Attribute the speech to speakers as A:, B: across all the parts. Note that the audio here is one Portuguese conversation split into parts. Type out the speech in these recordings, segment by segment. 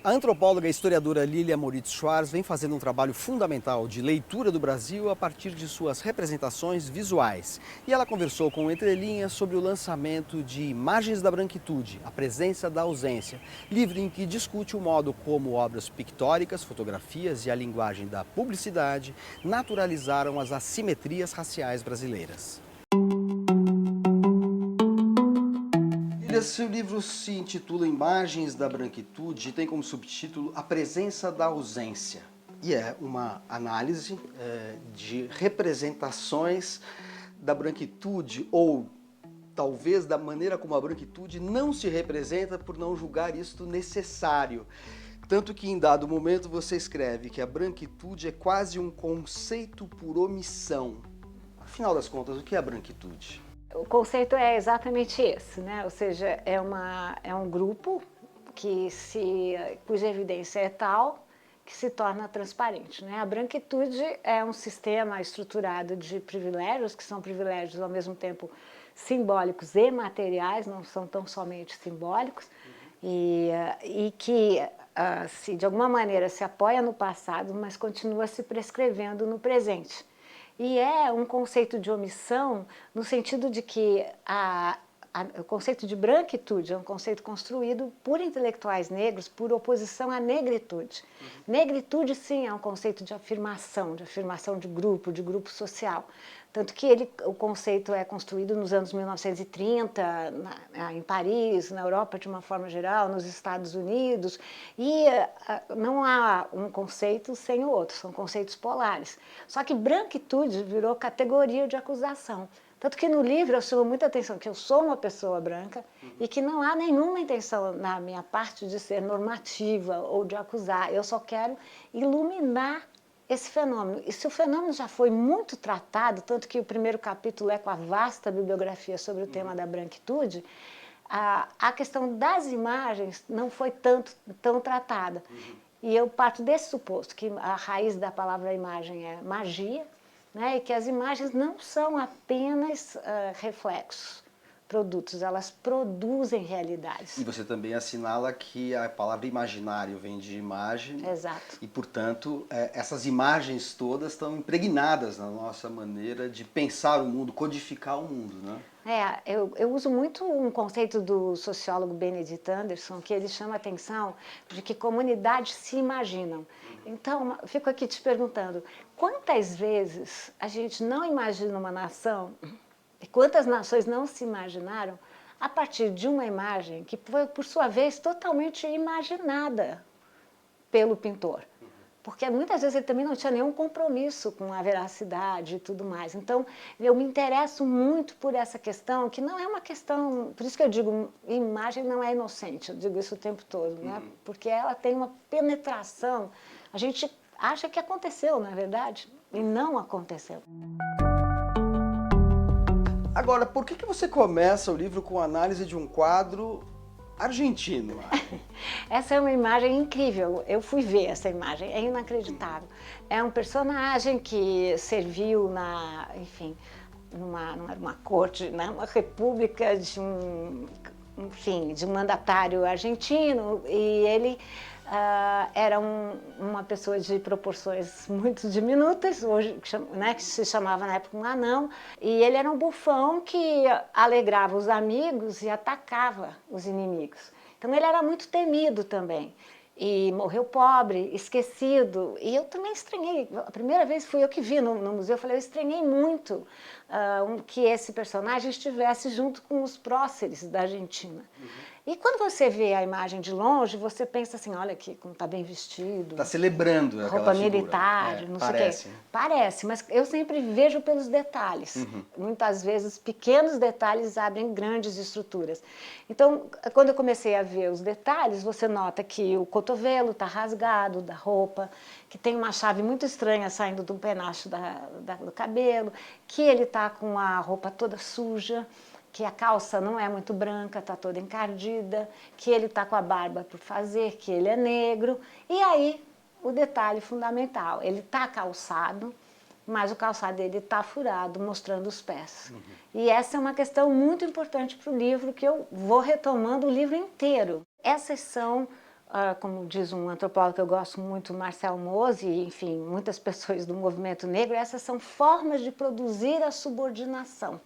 A: A antropóloga e historiadora Lilia Moritz Schwarz vem fazendo um trabalho fundamental de leitura do Brasil a partir de suas representações visuais. E ela conversou com o Entre Linhas sobre o lançamento de Imagens da Branquitude, a presença da ausência, livro em que discute o modo como obras pictóricas, fotografias e a linguagem da publicidade naturalizaram as assimetrias raciais brasileiras. Seu livro se intitula Imagens da Branquitude e tem como subtítulo A Presença da Ausência. E é uma análise de representações da branquitude, ou talvez da maneira como a branquitude não se representa por não julgar isto necessário. Tanto que em dado momento você escreve que a branquitude é quase um conceito por omissão. Afinal das contas, o que é a branquitude?
B: O conceito é exatamente esse, né? Ou seja, é um grupo cuja evidência é tal que se torna transparente, né? A branquitude é um sistema estruturado de privilégios, que são privilégios ao mesmo tempo simbólicos e materiais, não são tão somente simbólicos, e que de alguma maneira se apoia no passado, mas continua se prescrevendo no presente. E é um conceito de omissão no sentido de que o conceito de branquitude é um conceito construído por intelectuais negros por oposição à negritude. Negritude, sim, é um conceito de afirmação de grupo social. Tanto que o conceito é construído nos anos 1930, em Paris, na Europa de uma forma geral, nos Estados Unidos, e não há um conceito sem o outro, são conceitos polares. Só que branquitude virou categoria de acusação. Tanto que no livro eu chamo muita atenção que eu sou uma pessoa branca e que não há nenhuma intenção na minha parte de ser normativa ou de acusar. Eu só quero iluminar esse fenômeno. E se o fenômeno já foi muito tratado, tanto que o primeiro capítulo é com a vasta bibliografia sobre o tema da branquitude, a questão das imagens não foi tão tratada. E eu parto desse suposto, que a raiz da palavra imagem é magia, né, e que as imagens não são apenas reflexos, produtos, elas produzem realidades.
A: E você também assinala que a palavra imaginário vem de imagem.
B: Exato.
A: E, portanto, essas imagens todas estão impregnadas na nossa maneira de pensar o mundo, codificar o mundo, né?
B: Eu uso muito um conceito do sociólogo Benedict Anderson, que ele chama a atenção de que comunidades se imaginam. Então, eu fico aqui te perguntando, quantas vezes a gente não imagina uma nação, e quantas nações não se imaginaram a partir de uma imagem que foi, por sua vez, totalmente imaginada pelo pintor? Porque muitas vezes ele também não tinha nenhum compromisso com a veracidade e tudo mais. Então, eu me interesso muito por essa questão, que não é uma questão... Por isso que eu digo, imagem não é inocente, eu digo isso o tempo todo, né? Porque ela tem uma penetração. A gente acha que aconteceu, não é verdade? E não aconteceu.
A: Agora, por que você começa o livro com a análise de um quadro argentino?
B: Essa é uma imagem incrível, eu fui ver essa imagem, é inacreditável. É um personagem que serviu numa corte, numa república de de um mandatário argentino, e ele era uma pessoa de proporções muito diminutas, hoje, né, que se chamava na época um anão, e ele era um bufão que alegrava os amigos e atacava os inimigos. Então ele era muito temido também, e morreu pobre, esquecido, e eu também estranhei, a primeira vez fui eu que vi no museu, eu falei, eu estranhei muito que esse personagem estivesse junto com os próceres da Argentina. E quando você vê a imagem de longe, você pensa assim, olha aqui, como está bem vestido.
A: Está celebrando aquela
B: roupa
A: figura.
B: militar, não
A: parece.
B: sei o quê. Parece, mas eu sempre vejo pelos detalhes. Muitas vezes, pequenos detalhes abrem grandes estruturas. Então, quando eu comecei a ver os detalhes, você nota que o cotovelo está rasgado da roupa, que tem uma chave muito estranha saindo do penacho do cabelo, que ele está com a roupa toda suja, que a calça não é muito branca, está toda encardida, que ele está com a barba por fazer, que ele é negro. E aí, o detalhe fundamental, ele está calçado, mas o calçado dele está furado, mostrando os pés. E essa é uma questão muito importante para o livro, que eu vou retomando o livro inteiro. Essas são como diz um antropólogo que eu gosto muito, Marcel Mauss, e enfim, muitas pessoas do movimento negro, essas são formas de produzir a subordinação.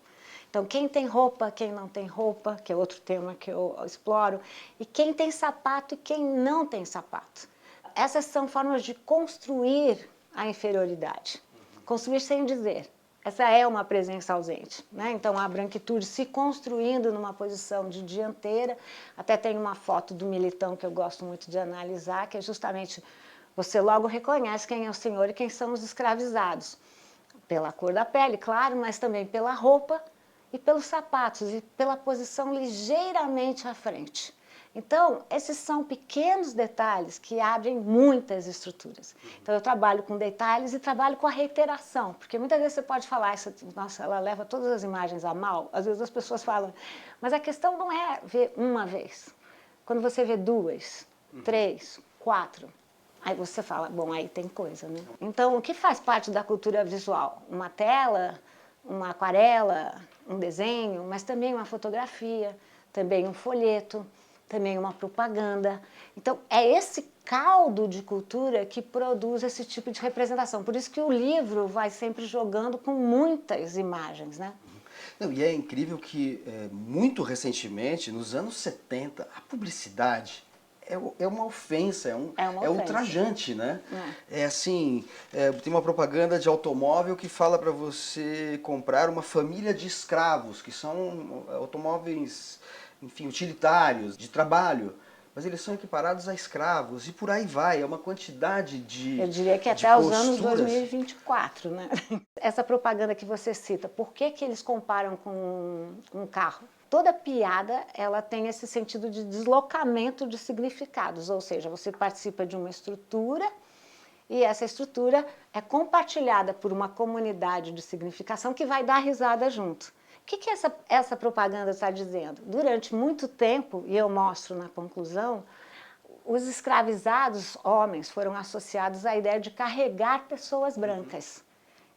B: Então, quem tem roupa, quem não tem roupa, que é outro tema que eu exploro, e quem tem sapato e quem não tem sapato. Essas são formas de construir a inferioridade. Construir sem dizer. Essa é uma presença ausente, né? Então, a branquitude se construindo numa posição de dianteira. Até tem uma foto do Militão que eu gosto muito de analisar, que é justamente você logo reconhece quem é o senhor e quem são os escravizados. Pela cor da pele, claro, mas também pela roupa e pelos sapatos e pela posição ligeiramente à frente. Então, esses são pequenos detalhes que abrem muitas estruturas. Então, eu trabalho com detalhes e trabalho com a reiteração, porque muitas vezes você pode falar, nossa, ela leva todas as imagens a mal. Às vezes as pessoas falam, mas a questão não é ver uma vez. Quando você vê 2, 3, 4, aí você fala, bom, aí tem coisa, né? Então, o que faz parte da cultura visual? Uma tela, uma aquarela, um desenho, mas também uma fotografia, também um folheto, também uma propaganda. Então, é esse caldo de cultura que produz esse tipo de representação. Por isso que o livro vai sempre jogando com muitas imagens, né?
A: Não, e é incrível que, muito recentemente, nos anos 70, a publicidade é uma ofensa, é ultrajante, né? É assim, tem uma propaganda de automóvel que fala para você comprar uma família de escravos, que são automóveis, enfim, utilitários, de trabalho, mas eles são equiparados a escravos, e por aí vai, é uma quantidade de
B: Eu diria que até os anos 2024, né? Essa propaganda que você cita, por que eles comparam com um carro? Toda piada, ela tem esse sentido de deslocamento de significados, ou seja, você participa de uma estrutura e essa estrutura é compartilhada por uma comunidade de significação que vai dar risada junto. O que essa propaganda está dizendo? Durante muito tempo, e eu mostro na conclusão, os escravizados homens foram associados à ideia de carregar pessoas brancas,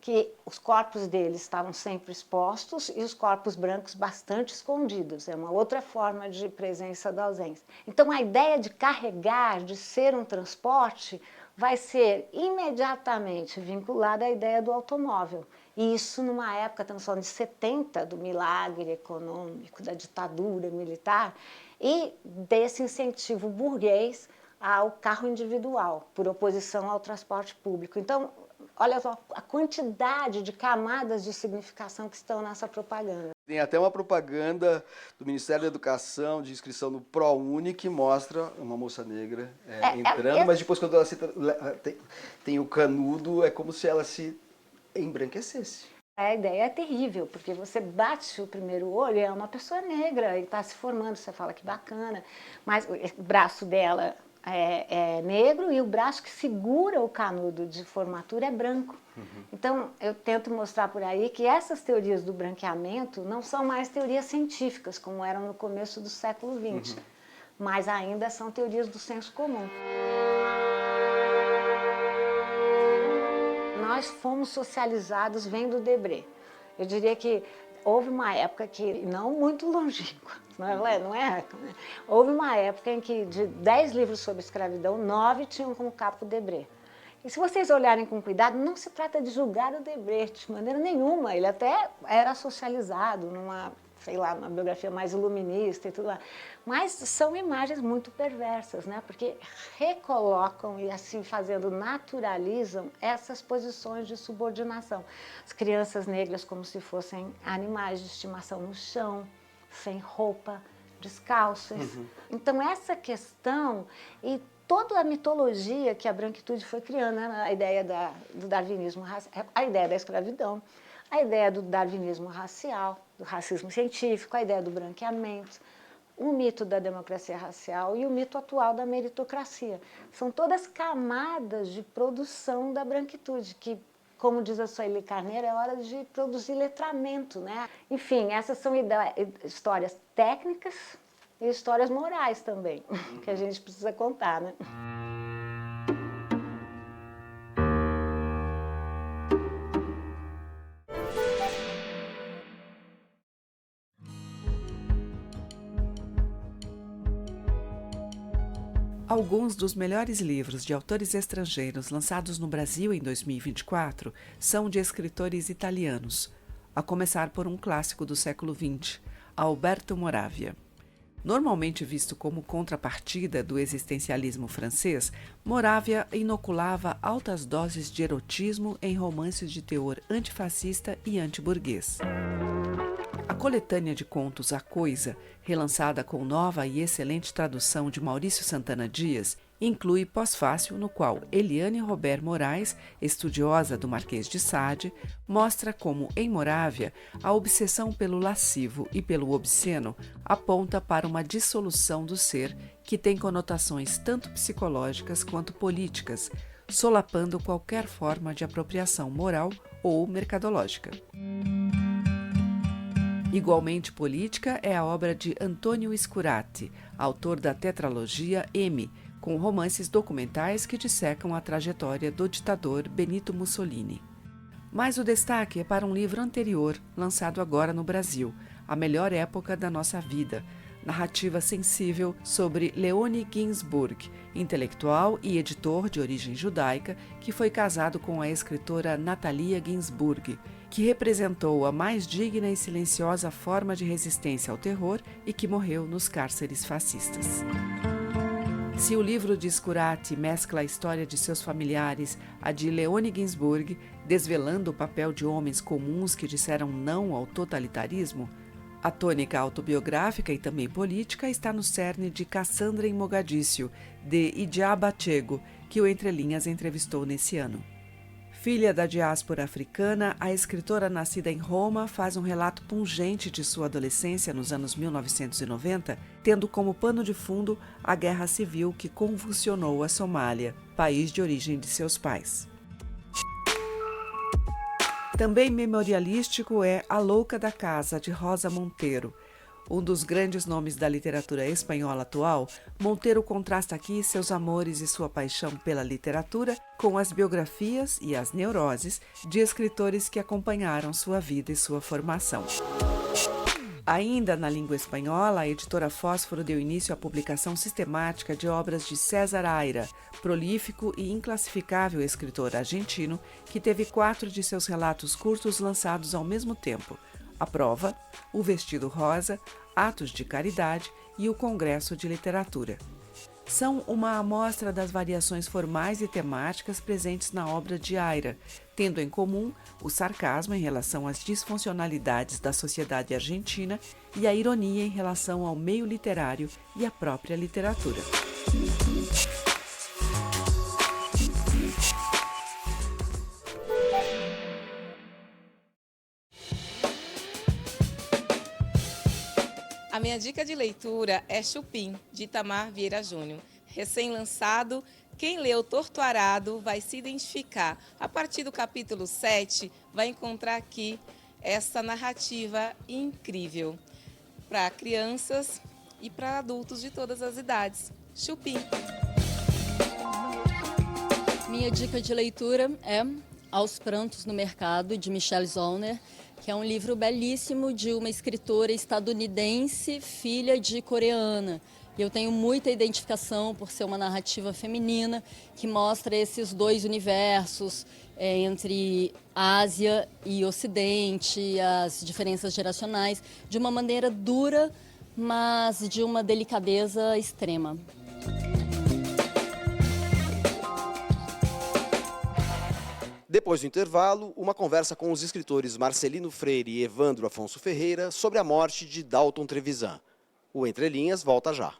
B: que os corpos deles estavam sempre expostos e os corpos brancos bastante escondidos. É uma outra forma de presença da ausência. Então, a ideia de carregar, de ser um transporte, vai ser imediatamente vinculada à ideia do automóvel. E isso numa época, estamos falando de 70, do milagre econômico, da ditadura militar, e desse incentivo burguês ao carro individual, por oposição ao transporte público. Então, olha só a quantidade de camadas de significação que estão nessa propaganda.
A: Tem até uma propaganda do Ministério da Educação de inscrição no ProUni que mostra uma moça negra entrando, mas depois quando ela tem o canudo, é como se ela se embranquecesse.
B: A ideia é terrível, porque você bate o primeiro olho, é uma pessoa negra e está se formando, você fala que bacana, mas o braço dela é negro e o braço que segura o canudo de formatura é branco. Então, eu tento mostrar por aí que essas teorias do branqueamento não são mais teorias científicas, como eram no começo do século XX, mas ainda são teorias do senso comum. Nós fomos socializados vendo Debré. Eu diria que houve uma época que, não muito longínqua, não é? Houve uma época em que de 10 livros sobre escravidão, 9 tinham como capa o Debré. E se vocês olharem com cuidado, não se trata de julgar o Debré de maneira nenhuma. Ele até era socializado numa, sei lá, uma biografia mais iluminista e tudo lá. Mas são imagens muito perversas, né? Porque recolocam e assim fazendo, naturalizam essas posições de subordinação. As crianças negras como se fossem animais de estimação no chão, sem roupa, descalços. Então essa questão e toda a mitologia que a branquitude foi criando, né? A ideia do darwinismo, a ideia da escravidão, a ideia do darwinismo racial, do racismo científico, a ideia do branqueamento, o mito da democracia racial e o mito atual da meritocracia. São todas camadas de produção da branquitude, que, como diz a Sueli Carneiro, é hora de produzir letramento, né? Enfim, essas são histórias técnicas e histórias morais também, que a gente precisa contar, né?
C: Alguns dos melhores livros de autores estrangeiros lançados no Brasil em 2024 são de escritores italianos, a começar por um clássico do século XX, Alberto Moravia. Normalmente visto como contrapartida do existencialismo francês, Moravia inoculava altas doses de erotismo em romances de teor antifascista e antiburguês. A coletânea de contos A Coisa, relançada com nova e excelente tradução de Maurício Santana Dias, inclui pós-fácil no qual Eliane Robert Moraes, estudiosa do Marquês de Sade, mostra como, em Moravia, a obsessão pelo lascivo e pelo obsceno aponta para uma dissolução do ser que tem conotações tanto psicológicas quanto políticas, solapando qualquer forma de apropriação moral ou mercadológica. Igualmente política é a obra de Antonio Scurati, autor da tetralogia M, com romances documentais que dissecam a trajetória do ditador Benito Mussolini. Mas o destaque é para um livro anterior, lançado agora no Brasil, A Melhor Época da Nossa Vida, narrativa sensível sobre Leone Ginsburg, intelectual e editor de origem judaica que foi casado com a escritora Natalia Ginsburg, que representou a mais digna e silenciosa forma de resistência ao terror e que morreu nos cárceres fascistas. Se o livro de Scurati mescla a história de seus familiares, a de Leone Ginsburg, desvelando o papel de homens comuns que disseram não ao totalitarismo, a tônica autobiográfica e também política está no cerne de Cassandra em Mogadíscio, de Idjaba Chego, que o Entre Linhas entrevistou nesse ano. Filha da diáspora africana, a escritora nascida em Roma faz um relato pungente de sua adolescência nos anos 1990, tendo como pano de fundo a guerra civil que convulsionou a Somália, país de origem de seus pais. Também memorialístico é A Louca da Casa, de Rosa Monteiro. Um dos grandes nomes da literatura espanhola atual, Monteiro contrasta aqui seus amores e sua paixão pela literatura com as biografias e as neuroses de escritores que acompanharam sua vida e sua formação. Ainda na língua espanhola, a editora Fósforo deu início à publicação sistemática de obras de César Aira, prolífico e inclassificável escritor argentino, que teve 4 de seus relatos curtos lançados ao mesmo tempo: A Prova, O Vestido Rosa, Atos de Caridade e o Congresso de Literatura. São uma amostra das variações formais e temáticas presentes na obra de Aira, tendo em comum o sarcasmo em relação às disfuncionalidades da sociedade argentina e a ironia em relação ao meio literário e à própria literatura.
D: A minha dica de leitura é Chupim, de Itamar Vieira Júnior. Recém-lançado, quem leu Torto Arado vai se identificar. A partir do capítulo 7, vai encontrar aqui essa narrativa incrível para crianças e para adultos de todas as idades. Chupim.
E: Minha dica de leitura é Aos Prantos no Mercado, de Michelle Zollner, que é um livro belíssimo de uma escritora estadunidense, filha de coreana. E eu tenho muita identificação por ser uma narrativa feminina que mostra esses dois universos entre Ásia e Ocidente, as diferenças geracionais, de uma maneira dura, mas de uma delicadeza extrema.
F: Depois do intervalo, uma conversa com os escritores Marcelino Freire e Evandro Afonso Ferreira sobre a morte de Dalton Trevisan. O Entre Linhas volta já.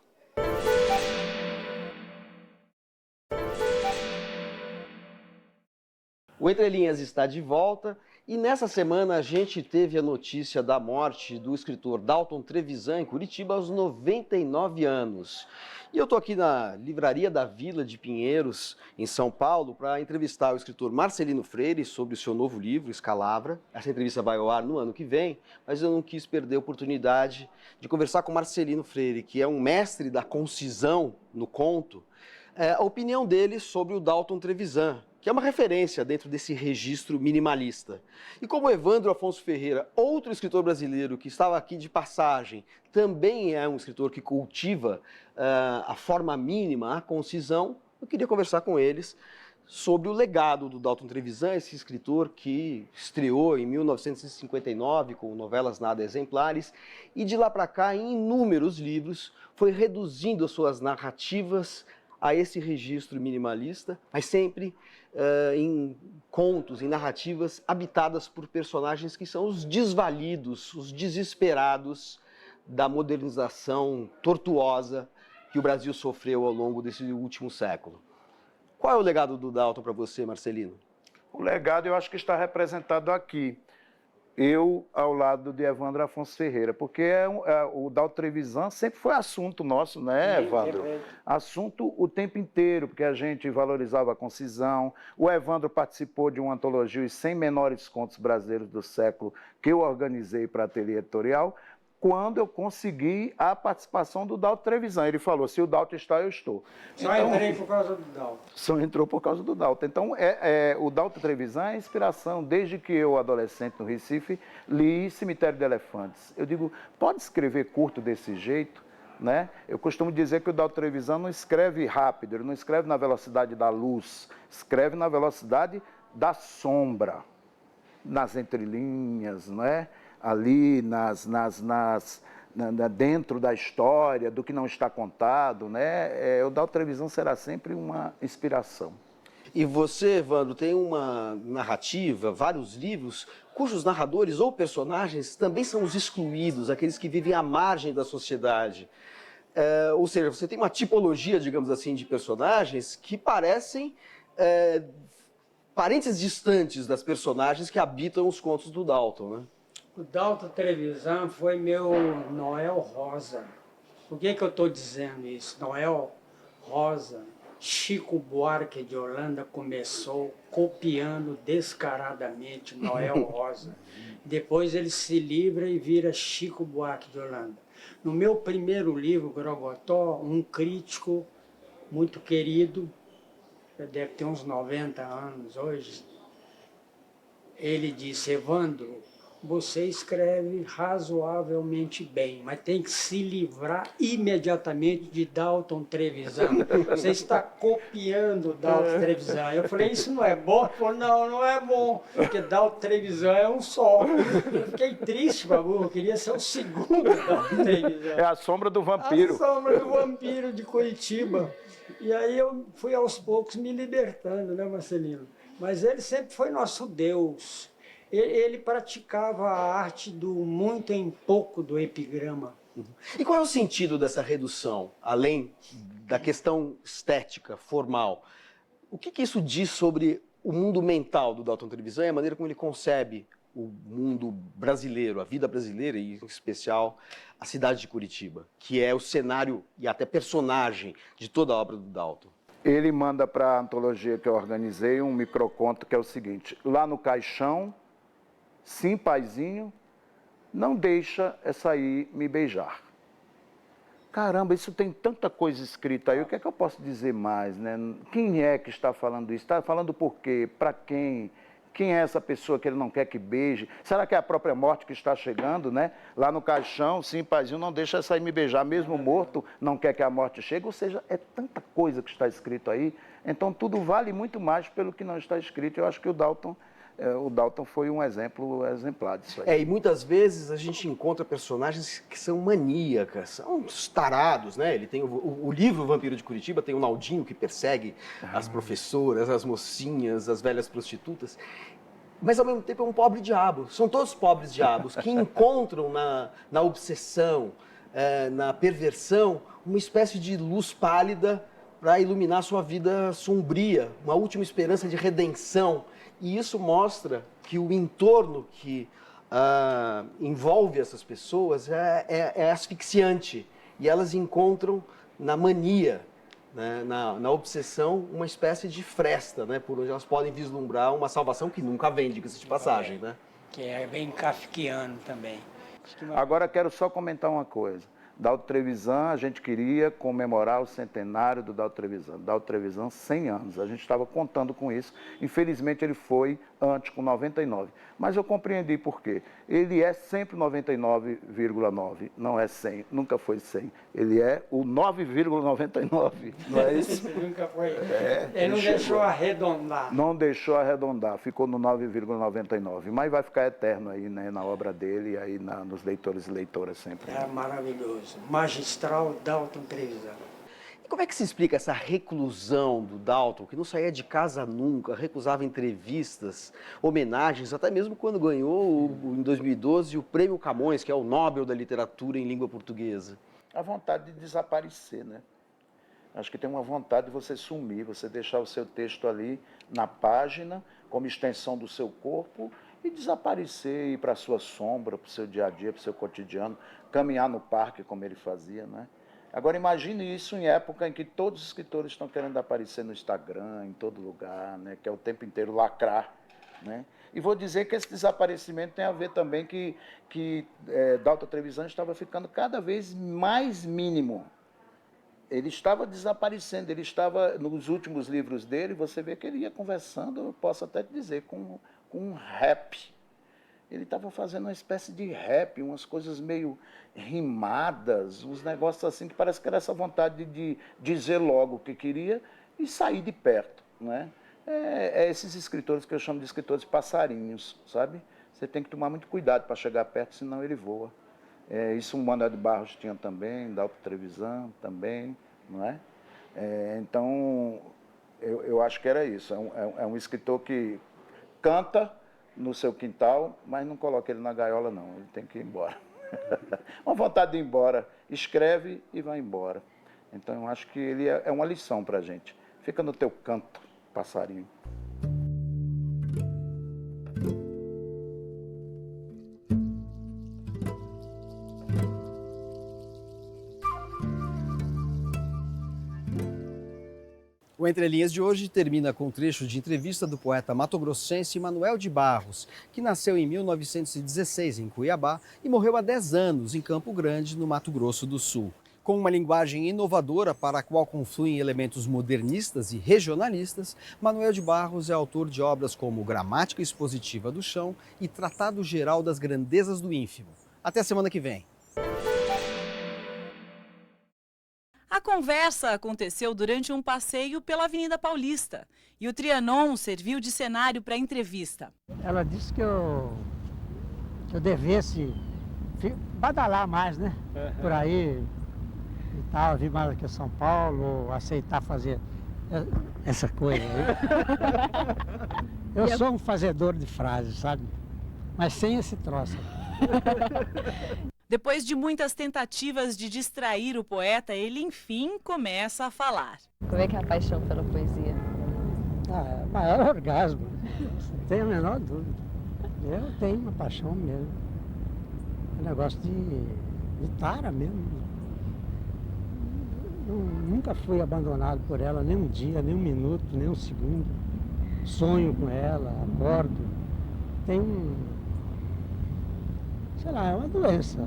A: O Entre Linhas está de volta e nessa semana a gente teve a notícia da morte do escritor Dalton Trevisan em Curitiba aos 99 anos. E eu estou aqui na Livraria da Vila de Pinheiros, em São Paulo, para entrevistar o escritor Marcelino Freire sobre o seu novo livro, Escalavra. Essa entrevista vai ao ar no ano que vem, mas eu não quis perder a oportunidade de conversar com Marcelino Freire, que é um mestre da concisão no conto, a opinião dele sobre o Dalton Trevisan, que é uma referência dentro desse registro minimalista. E como Evandro Afonso Ferreira, outro escritor brasileiro que estava aqui de passagem, também é um escritor que cultiva a forma mínima, a concisão, eu queria conversar com eles sobre o legado do Dalton Trevisan, esse escritor que estreou em 1959 com novelas nada exemplares e de lá para cá, em inúmeros livros, foi reduzindo as suas narrativas a esse registro minimalista, mas sempre em contos, em narrativas habitadas por personagens que são os desvalidos, os desesperados da modernização tortuosa que o Brasil sofreu ao longo desse último século. Qual é o legado do Dalton para você, Marcelino?
G: O legado eu acho que está representado aqui. Eu ao lado de Evandro Afonso Ferreira, porque o Dalton Trevisan sempre foi assunto nosso, né, Evandro? Assunto o tempo inteiro, porque a gente valorizava a concisão. O Evandro participou de uma antologia, Os 100 Menores Contos Brasileiros do Século, que eu organizei para a Ateliê Editorial, quando eu consegui a participação do Dalton Trevisan. Ele falou, se o Dalton está, eu estou.
H: Só entrei por causa do Dalton.
G: Só entrou por causa do Dalton. Então, o Dalton Trevisan é inspiração. Desde que eu, adolescente no Recife, li Cemitério de Elefantes. Eu digo, pode escrever curto desse jeito? Né? Eu costumo dizer que o Dalton Trevisan não escreve rápido, ele não escreve na velocidade da luz, escreve na velocidade da sombra, nas entrelinhas, não é? Ali dentro da história, do que não está contado, né? O Dalton Trevisan será sempre uma inspiração.
A: E você, Evandro, tem uma narrativa, vários livros, cujos narradores ou personagens também são os excluídos, aqueles que vivem à margem da sociedade. Ou seja, você tem uma tipologia, digamos assim, de personagens que parecem parentes distantes das personagens que habitam os contos do Dalton, né?
H: O Dalton Trevisan foi meu Noel Rosa. Por que eu estou dizendo isso? Noel Rosa, Chico Buarque de Holanda começou copiando descaradamente Noel Rosa. Depois ele se livra e vira Chico Buarque de Holanda. No meu primeiro livro, Grogotó, um crítico muito querido, deve ter uns 90 anos hoje, ele disse, Evandro, você escreve razoavelmente bem, mas tem que se livrar imediatamente de Dalton Trevisan. Você está copiando Dalton Trevisan. Eu falei, isso não é bom? Ele falou, não é bom, porque Dalton Trevisan é um só. Eu fiquei triste, babu, eu queria ser o segundo Dalton Trevisan.
G: É a sombra do vampiro.
H: A sombra do vampiro de Curitiba. E aí eu fui aos poucos me libertando, né, Marcelino? Mas ele sempre foi nosso Deus. Ele praticava a arte do muito em pouco do epigrama.
A: E qual é o sentido dessa redução, além da questão estética, formal? O que isso diz sobre o mundo mental do Dalton Trevisan e a maneira como ele concebe o mundo brasileiro, a vida brasileira e, em especial, a cidade de Curitiba, que é o cenário e até personagem de toda a obra do Dalton?
G: Ele manda para a antologia que eu organizei um microconto que é o seguinte, lá no caixão, sim, paizinho, não deixa essa aí me beijar. Caramba, isso tem tanta coisa escrita aí, o que é que eu posso dizer mais, né? Quem é que está falando isso? Está falando por quê? Para quem? Quem é essa pessoa que ele não quer que beije? Será que é a própria morte que está chegando, né? Lá no caixão, sim, paizinho, não deixa essa aí me beijar. Mesmo morto, não quer que a morte chegue. Ou seja, é tanta coisa que está escrito aí. Então, tudo vale muito mais pelo que não está escrito. Eu acho que o Dalton foi um exemplo exemplar disso aí.
A: E muitas vezes a gente encontra personagens que são maníacas, são uns tarados, né? Ele tem o livro Vampiro de Curitiba, tem o Naldinho que persegue as professoras, as mocinhas, as velhas prostitutas. Mas ao mesmo tempo é um pobre diabo, são todos pobres diabos que encontram na obsessão, na perversão, uma espécie de luz pálida para iluminar sua vida sombria, uma última esperança de redenção. E isso mostra que o entorno que envolve essas pessoas é asfixiante. E elas encontram na mania, né, na obsessão, uma espécie de fresta, né, por onde elas podem vislumbrar uma salvação que nunca vem, diga-se de passagem. Né?
H: Que é bem kafkiano também.
G: Agora quero só comentar uma coisa. Dalton Trevisan, a gente queria comemorar o centenário do Dalton Trevisan. Dalton Trevisan, 100 anos. A gente estava contando com isso. Infelizmente, ele foi antes, com 99. Mas eu compreendi por quê. Ele é sempre 99,9. Não é 100. Nunca foi 100. Ele é o 9,99. Não é isso?
H: Nunca foi.
G: É,
H: Ele não
G: chegou.
H: deixou arredondar.
G: Não deixou arredondar. Ficou no 9,99. Mas vai ficar eterno aí, né, na obra dele e aí nos leitores e leitoras sempre.
H: É maravilhoso. Magistral Dalton Trevisan.
A: E como é que se explica essa reclusão do Dalton, que não saía de casa nunca, recusava entrevistas, homenagens, até mesmo quando ganhou, em 2012, o Prêmio Camões, que é o Nobel da Literatura em Língua Portuguesa?
G: A vontade de desaparecer, né? Acho que tem uma vontade de você sumir, você deixar o seu texto ali na página, como extensão do seu corpo, e desaparecer, ir para a sua sombra, para o seu dia a dia, para o seu cotidiano, caminhar no parque, como ele fazia, né? Agora, imagine isso em época em que todos os escritores estão querendo aparecer no Instagram, em todo lugar, né? Que é o tempo inteiro lacrar, né? E vou dizer que esse desaparecimento tem a ver também que Dalton Trevisan estava ficando cada vez mais mínimo. Ele estava desaparecendo, ele estava, nos últimos livros dele, você vê que ele ia conversando, eu posso até te dizer, com um rap. Ele estava fazendo uma espécie de rap, umas coisas meio rimadas, uns negócios assim que parece que era essa vontade de dizer logo o que queria e sair de perto, né? É esses escritores que eu chamo de escritores passarinhos, sabe? Você tem que tomar muito cuidado para chegar perto, senão ele voa. Isso o Manuel de Barros tinha também, Dalton Trevisan também, não é? Então, eu acho que era isso. É um escritor que canta no seu quintal, mas não coloca ele na gaiola, não. Ele tem que ir embora. Uma vontade de ir embora. Escreve e vai embora. Então, eu acho que ele é uma lição para a gente. Fica no teu canto, passarinho.
A: O Entre Linhas de hoje termina com um trecho de entrevista do poeta matogrossense Manuel de Barros, que nasceu em 1916 em Cuiabá e morreu há 10 anos em Campo Grande, no Mato Grosso do Sul. Com uma linguagem inovadora para a qual confluem elementos modernistas e regionalistas, Manuel de Barros é autor de obras como Gramática Expositiva do Chão e Tratado Geral das Grandezas do Ínfimo. Até semana que vem.
I: A conversa aconteceu durante um passeio pela Avenida Paulista e o Trianon serviu de cenário para a entrevista.
J: Ela disse que eu devesse badalar mais, né? Por aí e tal, vir mais aqui a São Paulo, aceitar fazer essa coisa aí. Eu sou um fazedor de frases, sabe? Mas sem esse troço.
I: Depois de muitas tentativas de distrair o poeta, ele enfim começa a falar.
K: Como é que é a paixão pela poesia?
J: É o maior orgasmo, não tenho a menor dúvida. Eu tenho uma paixão mesmo. Um negócio de tara mesmo. Eu nunca fui abandonado por ela, nem um dia, nem um minuto, nem um segundo. Sonho com ela, acordo. Tenho sei lá, é uma doença.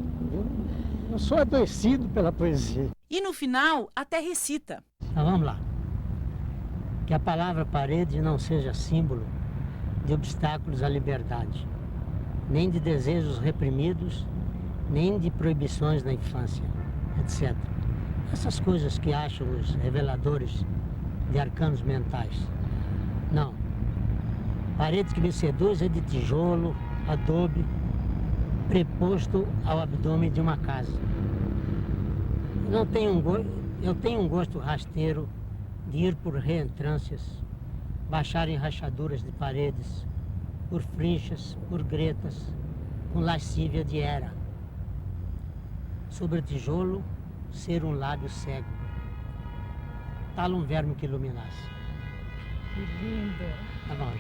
J: Eu sou adoecido pela poesia.
I: E no final, até recita.
J: Então vamos lá. Que a palavra parede não seja símbolo de obstáculos à liberdade, nem de desejos reprimidos, nem de proibições na infância, etc. Essas coisas que acham os reveladores de arcanos mentais. Não. Parede que me seduz é de tijolo, adobe, preposto ao abdômen de uma casa. Eu tenho um gosto rasteiro de ir por reentrâncias, baixar em rachaduras de paredes, por frinchas, por gretas, com lascívia de era. Sobre o tijolo, ser um lábio cego, tal um verme que iluminasse.
K: Que lindo!
J: Tá bom.